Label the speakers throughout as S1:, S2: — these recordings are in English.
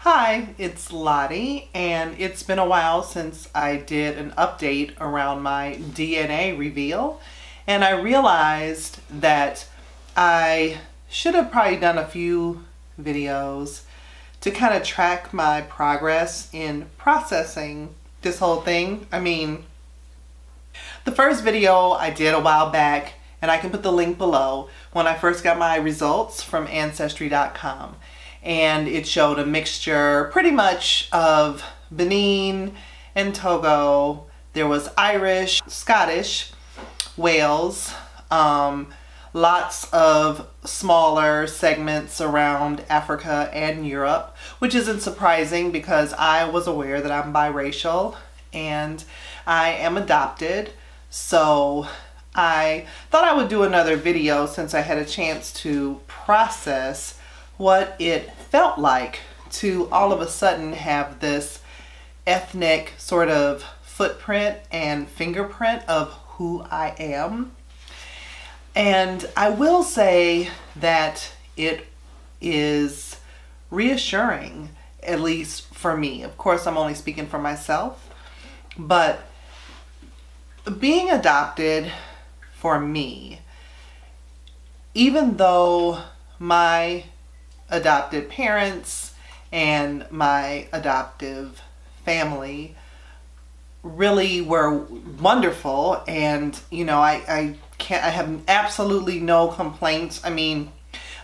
S1: Hi, it's Lottie, and it's been a while since I did an update around my DNA reveal, and I realized that I should have probably done a few videos to kind of track my progress in processing this whole thing. The first video I did a while back, and I can put the link below, when I first got my results from Ancestry.com. And it showed a mixture pretty much of Benin and Togo. There was Irish, Scottish, Wales, lots of smaller segments around Africa and Europe, which isn't surprising because I was aware that I'm biracial and I am adopted. So I thought I would do another video since I had a chance to process what it felt like to all of a sudden have this ethnic sort of footprint and fingerprint of who I am. And I will say that it is reassuring, at least for me. Of course, I'm only speaking for myself, but being adopted for me, even though my adopted parents and my adoptive family really were wonderful, and I have absolutely no complaints. I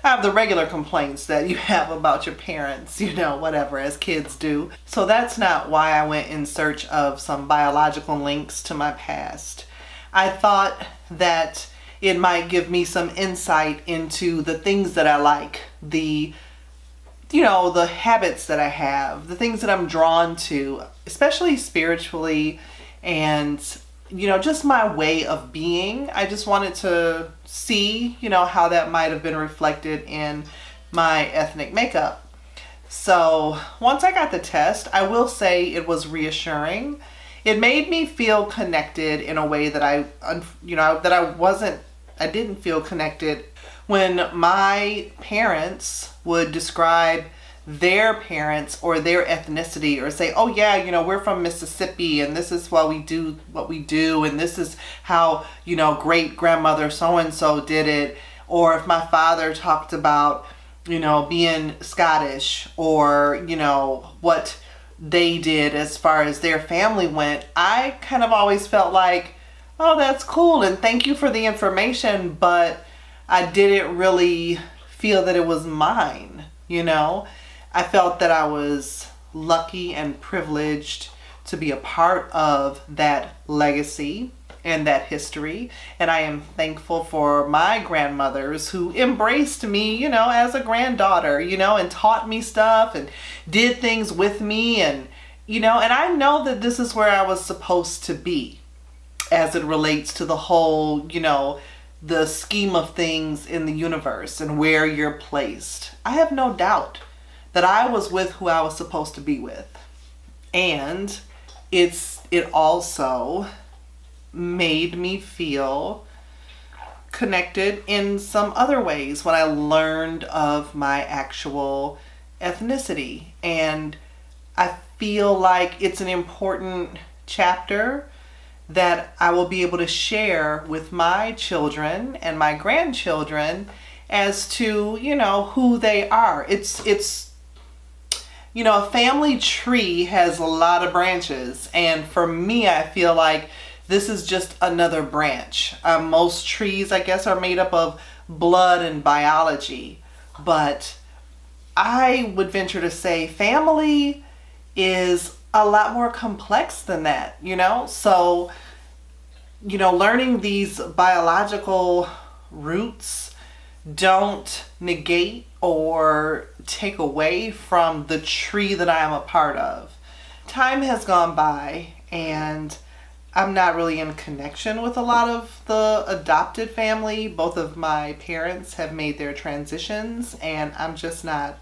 S1: have the regular complaints that you have about your parents, whatever, as kids do. So that's not why I went in search of some biological links to my past. I thought that it might give me some insight into the things that I like, the habits that I have, the things that I'm drawn to, especially spiritually, and just my way of being. I just wanted to see, how that might have been reflected in my ethnic makeup. So once I got the test, I will say it was reassuring. It made me feel connected in a way that I didn't feel connected when my parents would describe their parents or their ethnicity, or say, oh yeah, we're from Mississippi and this is why we do what we do, and this is how, great grandmother so-and-so did it. Or if my father talked about, being Scottish, or, what they did as far as their family went, I kind of always felt like, oh, that's cool and thank you for the information, but I didn't really feel that it was mine, I felt that I was lucky and privileged to be a part of that legacy and that history. And I am thankful for my grandmothers who embraced me, as a granddaughter, and taught me stuff and did things with me. And I know that this is where I was supposed to be as it relates to the whole, the scheme of things in the universe and where you're placed. I have no doubt that I was with who I was supposed to be with. And it also made me feel connected in some other ways when I learned of my actual ethnicity. And I feel like it's an important chapter that I will be able to share with my children and my grandchildren as to, who they are. It's a family tree has a lot of branches, and for me, I feel like this is just another branch. Most trees, I guess, are made up of blood and biology, but I would venture to say family is a lot more complex than that, So, learning these biological roots don't negate or take away from the tree that I am a part of. Time has gone by and I'm not really in connection with a lot of the adopted family. Both of my parents have made their transitions and I'm just not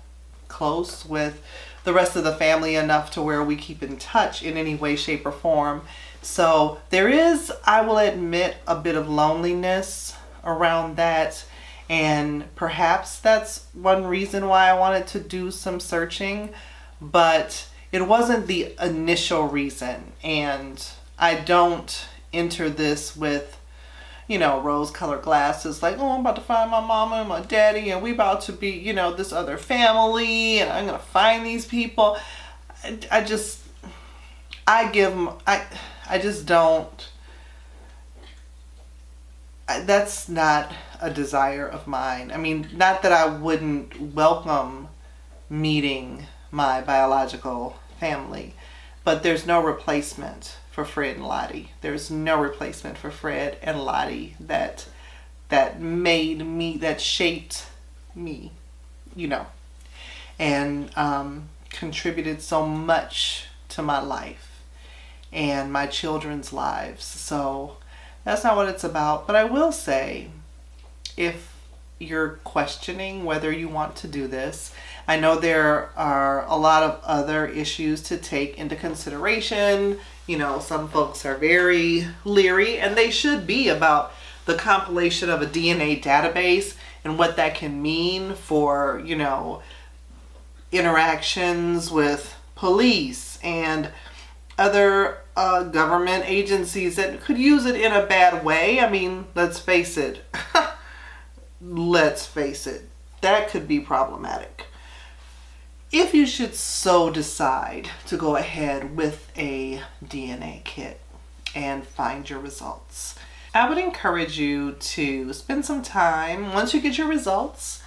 S1: close with the rest of the family enough to where we keep in touch in any way, shape, or form. So there is, I will admit, a bit of loneliness around that. And perhaps that's one reason why I wanted to do some searching. but it wasn't the initial reason. And I don't enter this with, rose-colored glasses, like, oh, I'm about to find my mama and my daddy, and we about to be, this other family, and I'm gonna find these people. I just don't. That's not a desire of mine. I mean, not that I wouldn't welcome meeting my biological family, but there's no replacement for Fred and Lottie. There's no replacement for Fred and Lottie that made me, that shaped me, and contributed so much to my life and my children's lives. So that's not what it's about. But I will say, if you're questioning whether you want to do this, I know there are a lot of other issues to take into consideration. Some folks are very leery, and they should be, about the compilation of a DNA database and what that can mean for, interactions with police and other government agencies that could use it in a bad way. I mean, let's face it. That could be problematic. If you should so decide to go ahead with a DNA kit and find your results, I would encourage you to spend some time, once you get your results,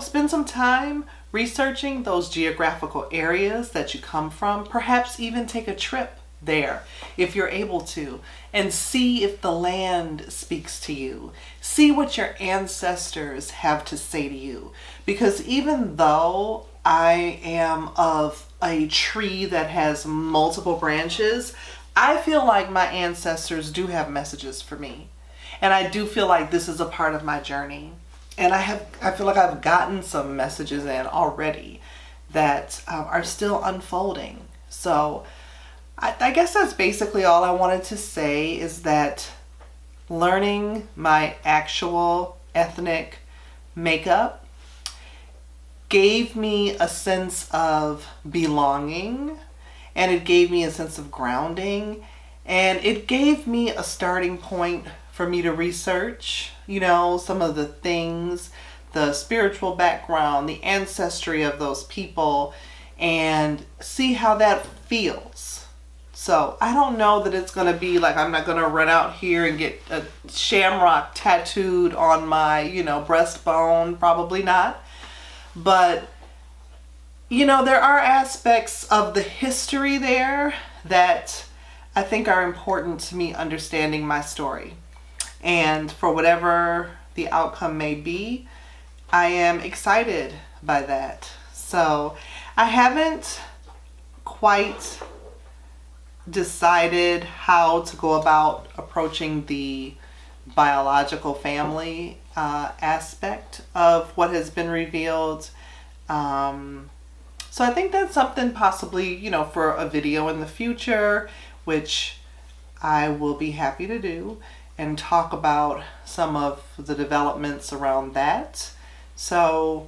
S1: spend some time researching those geographical areas that you come from. Perhaps even take a trip there if you're able to, and see if the land speaks to you. See what your ancestors have to say to you. Because even though I am of a tree that has multiple branches, I feel like my ancestors do have messages for me. And I do feel like this is a part of my journey. And I feel like I've gotten some messages in already that are still unfolding. So I guess that's basically all I wanted to say, is that learning my actual ethnic makeup gave me a sense of belonging, and it gave me a sense of grounding, and it gave me a starting point for me to research, some of the things, the spiritual background, the ancestry of those people, and see how that feels. So I don't know that it's going to be like, I'm not going to run out here and get a shamrock tattooed on my, breastbone. Probably not. But, there are aspects of the history there that I think are important to me understanding my story. And for whatever the outcome may be, I am excited by that. So I haven't quite decided how to go about approaching the biological family aspect of what has been revealed. So I think that's something possibly, for a video in the future, which I will be happy to do, and talk about some of the developments around that. So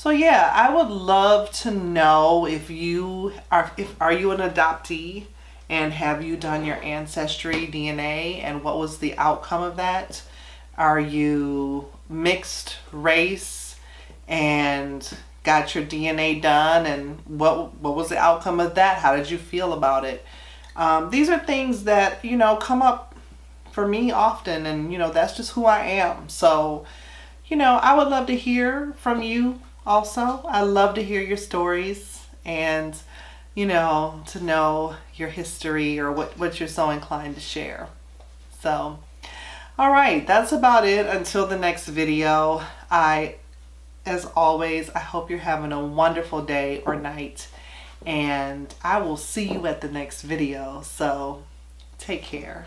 S1: yeah, I would love to know if you are you an adoptee, and have you done your Ancestry DNA, and what was the outcome of that? Are you mixed race and got your DNA done, and what was the outcome of that? How did you feel about it? These are things that, come up for me often, and, that's just who I am. So, I would love to hear from you also. I love to hear your stories, and, to know your history, or what you're so inclined to share. So, all right, that's about it until the next video. As always, I hope you're having a wonderful day or night, and I will see you at the next video. So take care.